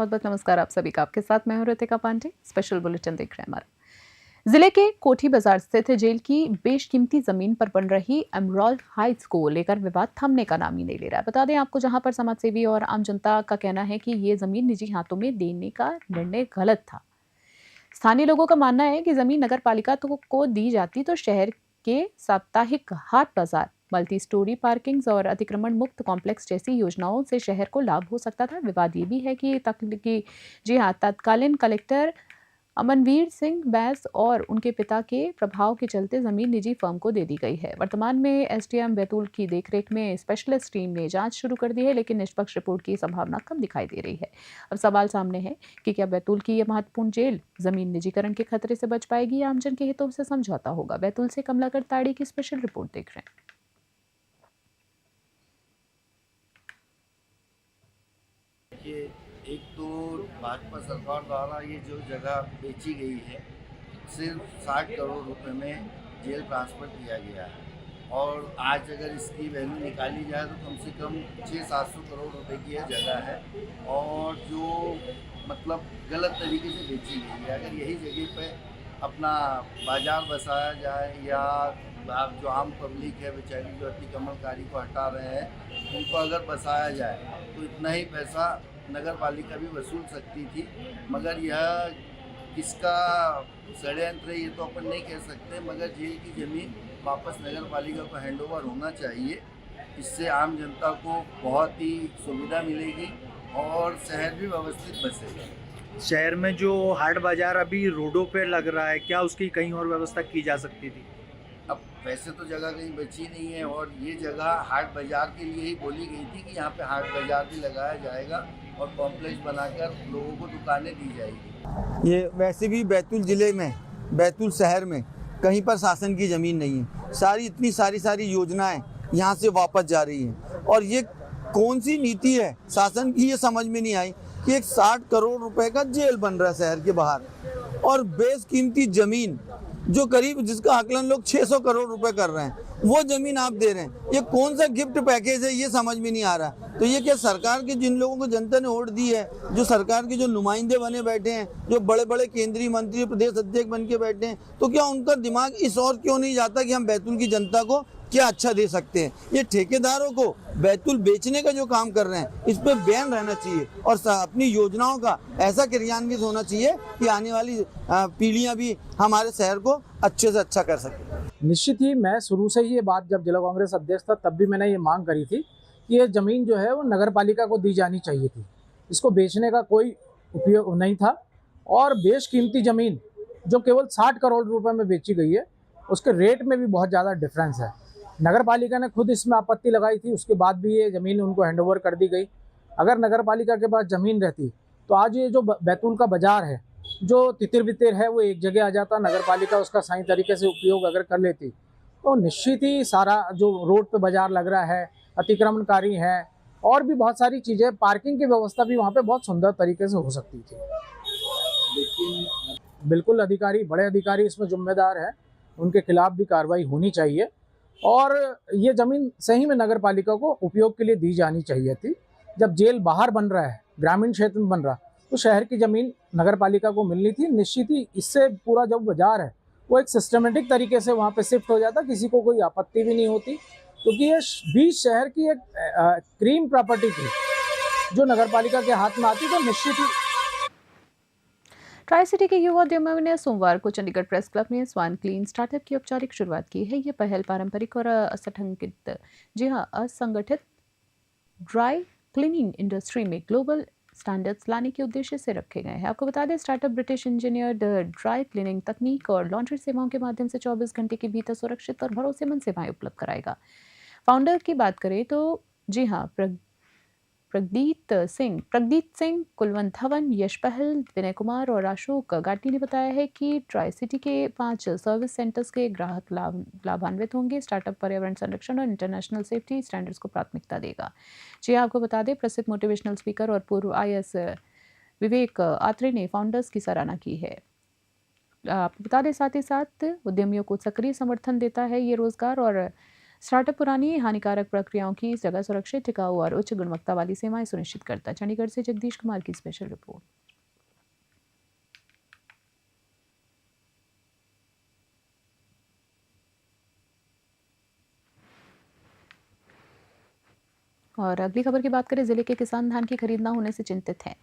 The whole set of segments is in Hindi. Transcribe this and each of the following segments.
बहुत बहुत नमस्कार आप सभी का। आपके साथ मैं हूं ऋतिका पांडे। स्पेशल बुलेटिन देख रहे हैं हमारा। जिले के कोठी बाजार स्थित जेल की बेशकीमती जमीन पर बन रही एमराल्ड हाइट्स को लेकर विवाद थमने का नाम ही नहीं ले रहा है। बता दें आपको, जहां पर समाजसेवी और आम जनता का कहना है कि ये जमीन निजी हाथों में देने का निर्णय गलत था। स्थानीय लोगों का मानना है कि जमीन नगर पालिका को दी जाती तो शहर के साप्ताहिक हाट बाजार, मल्टी स्टोरी पार्किंग्स और अतिक्रमण मुक्त कॉम्प्लेक्स जैसी योजनाओं से शहर को लाभ हो सकता था। विवाद ये भी है कि तत्कालीन कलेक्टर अमनवीर सिंह बैस और उनके पिता के प्रभाव के चलते जमीन निजी फर्म को दे दी गई है। वर्तमान में एसडीएम बैतूल की देखरेख में स्पेशलिस्ट टीम ने जांच शुरू कर दी है, लेकिन निष्पक्ष रिपोर्ट की संभावना कम दिखाई दे रही है। अब सवाल सामने है कि क्या बैतूल की यह महत्वपूर्ण जेल जमीन निजीकरण के खतरे से बच पाएगी या आमजन के हितों से समझौता होगा। बैतूल से कमलाकर ताड़ी की स्पेशल रिपोर्ट देख रहे हैं। एक तो भाजपा सरकार द्वारा ये जो जगह बेची गई है, सिर्फ 60 करोड़ रुपए में जेल ट्रांसफ़र किया गया है और आज अगर इसकी वैल्यू निकाली जाए तो कम से कम 600-700 करोड़ रुपए की यह जगह है और जो मतलब गलत तरीके से बेची गई है। अगर यही जगह पे अपना बाज़ार बसाया जाए या जो आम पब्लिक है बेचारी जो अतिक्रमणकारी को हटा रहे हैं उनको अगर बसाया जाए तो इतना ही पैसा नगर पालिका भी वसूल सकती थी, मगर यह किसका षड्यंत्र है ये तो अपन नहीं कह सकते, मगर जेल की ज़मीन वापस नगर पालिका को हैंडओवर होना चाहिए। इससे आम जनता को बहुत ही सुविधा मिलेगी और शहर भी व्यवस्थित बसेगा। शहर में जो हाट बाजार अभी रोडों पे लग रहा है, क्या उसकी कहीं और व्यवस्था की जा सकती थी? अब वैसे तो जगह कहीं बची नहीं है और ये जगह हाट बाजार के लिए ही बोली गई थी कि यहाँ पे हाट बाजार भी लगाया जाएगा और कॉम्प्लेक्स बनाकर लोगों को दुकानें दी जाएगी। ये वैसे भी बैतूल ज़िले में, बैतूल शहर में कहीं पर शासन की ज़मीन नहीं है। इतनी सारी योजनाएं यहाँ से वापस जा रही हैं और ये कौन सी नीति है शासन की, ये समझ में नहीं आई कि एक 60 करोड़ रुपए का जेल बन रहा है शहर के बाहर और बेशकीमती ज़मीन जो करीब जिसका आकलन लोग 600 करोड़ रुपए कर रहे हैं, वो ज़मीन आप दे रहे हैं। ये कौन सा गिफ्ट पैकेज है, ये समझ में नहीं आ रहा। तो ये क्या सरकार के जिन लोगों को जनता ने वोट दी है, जो सरकार के जो नुमाइंदे बने बैठे हैं, जो बड़े बड़े केंद्रीय मंत्री प्रदेश अध्यक्ष बन के बैठे हैं, तो क्या उनका दिमाग इस ओर क्यों नहीं जाता कि हम बैतूल की जनता को क्या अच्छा दे सकते हैं। ये ठेकेदारों को बैतूल बेचने का जो काम कर रहे हैं, इस पर बैन रहना चाहिए और अपनी योजनाओं का ऐसा क्रियान्वित होना चाहिए कि आने वाली पीढ़ियां भी हमारे शहर को अच्छे से अच्छा कर सके। निश्चित ही मैं शुरू से ही ये बात, जब जिला कांग्रेस अध्यक्ष था तब भी मैंने ये मांग करी थी कि ये ज़मीन जो है वो नगर पालिका को दी जानी चाहिए थी। इसको बेचने का कोई उपयोग नहीं था और बेशकीमती ज़मीन जो केवल 60 करोड़ रुपए में बेची गई है, उसके रेट में भी बहुत ज़्यादा डिफरेंस है। नगर पालिका ने खुद इसमें आपत्ति लगाई थी, उसके बाद भी ये ज़मीन उनको हैंडओवर कर दी गई। अगर नगर पालिका के पास ज़मीन रहती तो आज ये जो बैतूल का बाजार है, जो तितिर बितिर है, वो एक जगह आ जाता। नगर पालिका उसका सही तरीके से उपयोग अगर कर लेती तो निश्चित ही सारा जो रोड पे बाजार लग रहा है, अतिक्रमणकारी हैं और भी बहुत सारी चीज़ें, पार्किंग की व्यवस्था भी वहाँ पे बहुत सुंदर तरीके से हो सकती थी। लेकिन बिल्कुल अधिकारी, बड़े अधिकारी इसमें जिम्मेदार हैं, उनके खिलाफ भी कार्रवाई होनी चाहिए और ये ज़मीन सही में नगर पालिका को उपयोग के लिए दी जानी चाहिए थी। जब जेल बाहर बन रहा है, ग्रामीण क्षेत्र में बन रहा, तो शहर की ज़मीन नगर पालिका को मिलनी थी। निश्चित ही इससे पूरा जो बाजार है वो एक सिस्टमेटिक तरीके से वहाँ पे शिफ्ट हो जाता, किसी को कोई आपत्ति भी नहीं होती, क्योंकि ये बीच शहर की एक क्रीम प्रॉपर्टी थी जो नगर पालिका के हाथ में आती। तो निश्चित ही ट्राई सिटी के युवा उद्यमियों ने सोमवार को चंडीगढ़ प्रेस क्लब में स्वान क्लीन स्टार्टअप की औपचारिक शुरुआत की है। ये पहल पारंपरिक और असंगठित ड्राई क्लीनिंग इंडस्ट्री में ग्लोबल स्टैंडर्ड्स लाने के उद्देश्य से रखे गए हैं। आपको बता दें, startup British engineered dry cleaning तकनीक और लॉन्ड्री सेवाओं के माध्यम से 24 घंटे के भीतर सुरक्षित और भरोसेमंद सेवाएं उपलब्ध कराएगा। फाउंडर की बात करें तो जी हाँ, प्रगदीत सिंह, कुलवंत धवन, यश पहल, विनय कुमार और अशोक गाटी ने बताया है कि ट्राई सिटी के 5 सर्विस सेंटर्स के ग्राहक लाभान्वित होंगे। स्टार्टअप पर्यावरण संरक्षण और इंटरनेशनल सेफ्टी स्टैंडर्ड्स को प्राथमिकता देगा। जी आपको बता दें, प्रसिद्ध मोटिवेशनल स्पीकर और पूर्व IAS विवेक आत्रे ने फाउंडर्स की सराहना की है। आपको बता दें, साथ ही साथ उद्यमियों को सक्रिय समर्थन देता है ये रोजगार और स्टार्टअप पुरानी हानिकारक प्रक्रियाओं की जगह सुरक्षित, टिकाऊ और उच्च गुणवत्ता वाली सेवाएं सुनिश्चित करता है। चंडीगढ़ से जगदीश कुमार की स्पेशल रिपोर्ट। और अगली खबर की बात करें, जिले के किसान धान की खरीद न होने से चिंतित हैं।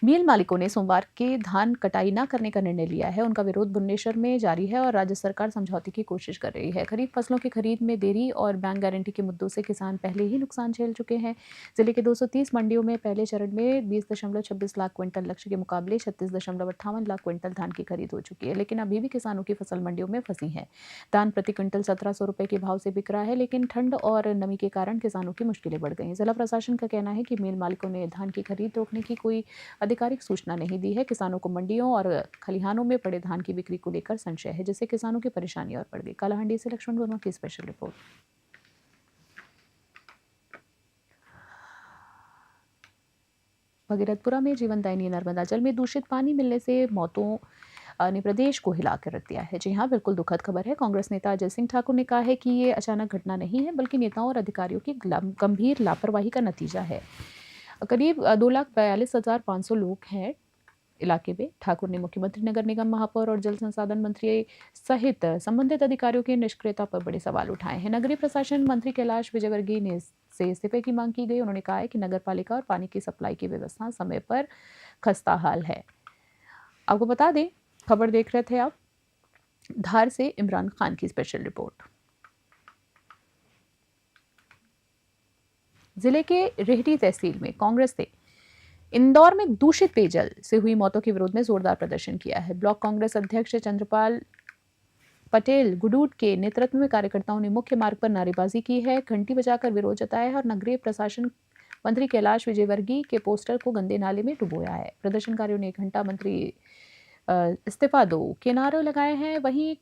मिल मालिकों ने सोमवार के धान कटाई न करने का निर्णय लिया है। उनका विरोध भुवनेश्वर में जारी है और राज्य सरकार समझौते की कोशिश कर रही है। खरीफ फसलों की खरीद में देरी और बैंक गारंटी के मुद्दों से किसान पहले ही नुकसान झेल चुके हैं। जिले के 230 मंडियों में पहले चरण में 20.26 लाख क्विंटल लक्ष्य के मुकाबले 36.58 लाख क्विंटल धान की खरीद हो चुकी है, लेकिन अभी भी किसानों की फसल मंडियों में फंसी है। धान प्रति क्विंटल 1700 रुपए के भाव से बिक रहा है, लेकिन ठंड और नमी के कारण किसानों की मुश्किलें बढ़ गई हैं। जिला प्रशासन का कहना है कि मिल मालिकों ने धान की खरीद रोकने की कोई आधिकारिक सूचना नहीं दी है। किसानों को मंडियों और खलिहानों में पड़े धान की बिक्री को लेकर संशय है, जिससे किसानों की परेशानी और बढ़ गई। कालाहांडी से लक्ष्मण वर्मा की स्पेशल रिपोर्ट। भगीरथपुरा में जीवनदायिनी नर्मदा जल में दूषित पानी मिलने से मौतों ने प्रदेश को हिला कर रख दिया है। जी हाँ, बिल्कुल दुखद खबर है। कांग्रेस नेता अजय सिंह ठाकुर ने कहा है कि ये अचानक घटना नहीं है, बल्कि नेताओं और अधिकारियों की गंभीर लापरवाही का नतीजा है। करीब 2,42,500 लोग हैं इलाके में। ठाकुर ने मुख्यमंत्री, नगर निगम महापौर और जल संसाधन मंत्री सहित संबंधित अधिकारियों की निष्क्रियता पर बड़े सवाल उठाए हैं। नगरीय प्रशासन मंत्री कैलाश विजयवर्गीय ने से इस्तीफे की मांग की गई। उन्होंने कहा है कि नगर पालिका और पानी की सप्लाई की व्यवस्था समय पर खस्ता हाल है। आपको बता दें, खबर देख रहे थे आप, धार से इमरान खान की स्पेशल रिपोर्ट। जिले के रेहटी तहसील में कांग्रेस ने इंदौर में दूषित पेयजल से हुई मौतों के विरोध में जोरदार प्रदर्शन किया है। ब्लॉक कांग्रेस अध्यक्ष चंद्रपाल पटेल गुडूट के नेतृत्व में कार्यकर्ताओं ने मुख्य मार्ग पर नारेबाजी की है, घंटी बजाकर विरोध जताया है और नगरीय प्रशासन मंत्री कैलाश विजयवर्गीय के पोस्टर को गंदे नाले में डुबोया है। प्रदर्शनकारियों ने घंटा मंत्री इस्तीफा दो के नारे लगाए हैं। वहीं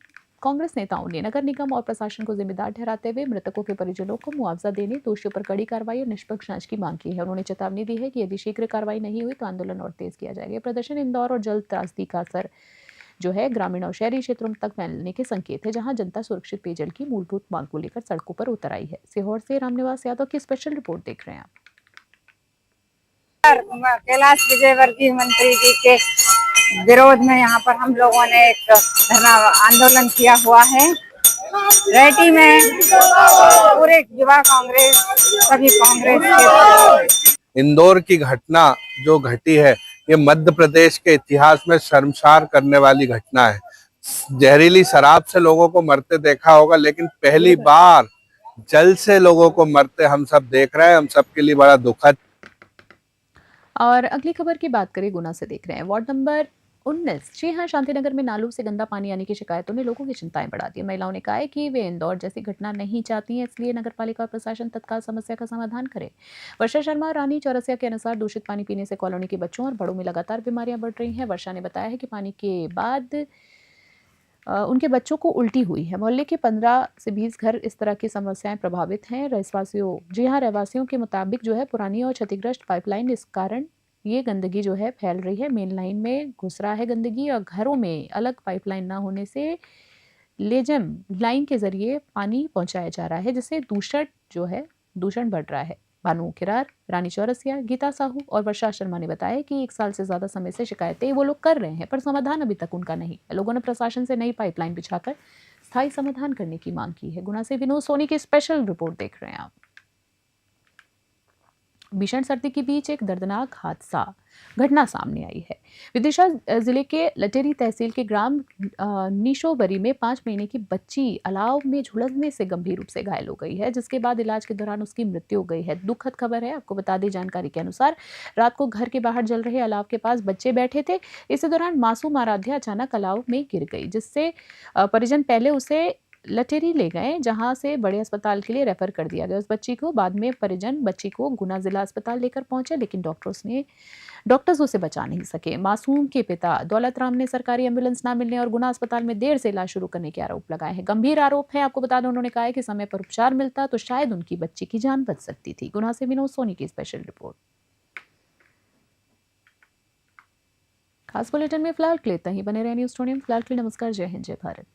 कांग्रेस नेताओं ने नगर निगम और प्रशासन को जिम्मेदार ठहराते हुए मृतकों के परिजनों को मुआवजा देने, दोषियों पर कड़ी कार्रवाई और निष्पक्ष जांच की मांग की है। उन्होंने चेतावनी दी है कि यदि शीघ्र कार्रवाई नहीं हुई तो आंदोलन और तेज किया जाएगा। प्रदर्शन इंदौर और जल त्रासदी का असर जो है ग्रामीण और शहरी क्षेत्रों तक फैलने के संकेत है, जहां जनता सुरक्षित पेयजल की मूलभूत मांग को लेकर सड़कों पर उतर आई है। सीहोर से रामनिवास यादव की स्पेशल रिपोर्ट देख रहे हैं आप। कैलाश विजयवर्गीय मंत्री जी के विरोध में यहाँ पर हम लोगों ने एक धरना आंदोलन किया हुआ है। रेहटी में पूरे युवा कांग्रेस, सभी कांग्रेस के। इंदौर की घटना जो घटी है, ये मध्य प्रदेश के इतिहास में शर्मसार करने वाली घटना है। जहरीली शराब से लोगों को मरते देखा होगा, लेकिन पहली बार जल से लोगों को मरते हम सब देख रहे हैं। हम सबके लिए बड़ा दुखद। और अगली खबर की बात करें, गुना से देख रहे हैं। वार्ड नंबर 19, जी हाँ, शांतिनगर में नालों से गंदा पानी आने की शिकायतों ने लोगों की चिंताएं बढ़ा दी। महिलाओं ने कहा है कि वे इंदौर जैसी घटना नहीं चाहती हैं, इसलिए नगरपालिका और प्रशासन तत्काल समस्या का समाधान करे। वर्षा शर्मा और रानी चौरसिया के अनुसार दूषित पानी पीने से कॉलोनी के बच्चों और बड़ों में लगातार बीमारियां बढ़ रही हैं। वर्षा ने बताया है कि पानी के बाद उनके बच्चों को उल्टी हुई है। मोहल्ले के 15 से 20 घर इस तरह की समस्याएं प्रभावित हैं। रहवासियों के मुताबिक जो है पुरानी और क्षतिग्रस्त पाइपलाइन, इस कारण ये गंदगी जो है फैल रही है। मेन लाइन में घुस रहा है गंदगी और घरों में अलग पाइपलाइन ना होने से लेजम लाइन के जरिए पानी पहुंचाया जा रहा है, जिससे दूषण बढ़ रहा है। भानु किरार, रानी चौरसिया, गीता साहू और वर्षा शर्मा ने बताया कि 1 साल से ज्यादा समय से शिकायतें वो लोग कर रहे हैं, पर समाधान अभी तक उनका नहीं है। लोगों ने प्रशासन से नई पाइपलाइन बिछाकर स्थायी समाधान करने की मांग की है। गुना से विनोद सोनी की स्पेशल रिपोर्ट देख रहे हैं आप। भीषण सर्दी के बीच एक दर्दनाक घटना सामने आई है। विदिशा जिले के लटेरी तहसील के ग्राम निशोबरी में 5 महीने की बच्ची अलाव में झुलसने से गंभीर रूप से घायल हो गई है, जिसके बाद इलाज के दौरान उसकी मृत्यु हो गई है। दुखद खबर है। आपको बता दें, जानकारी के अनुसार रात को घर के बाहर जल रहे अलाव के पास बच्चे बैठे थे। इसी दौरान मासूम आराध्या अचानक अलाव में गिर गई, जिससे परिजन पहले उसे लटेरी ले गए, जहां से बड़े अस्पताल के लिए रेफर कर दिया गया उस बच्ची को। बाद में परिजन बच्ची को गुना जिला अस्पताल लेकर पहुंचे, लेकिन डॉक्टर्स उसे बचा नहीं सके। मासूम के पिता दौलत राम ने सरकारी एम्बुलेंस न मिलने और गुना अस्पताल में देर से इलाज शुरू करने के आरोप लगाए हैं। गंभीर आरोप है। आपको बता दें, उन्होंने कहा है कि समय पर उपचार मिलता तो शायद उनकी बच्ची की जान बच सकती थी। गुना से विनोद सोनी की स्पेशल रिपोर्ट। खास बुलेटिन में फिलहाल के लिए इतना ही। बने रहे न्यूज़ स्टूडियो में। फिलहाल के लिए नमस्कार, जय हिंद, जय भारत।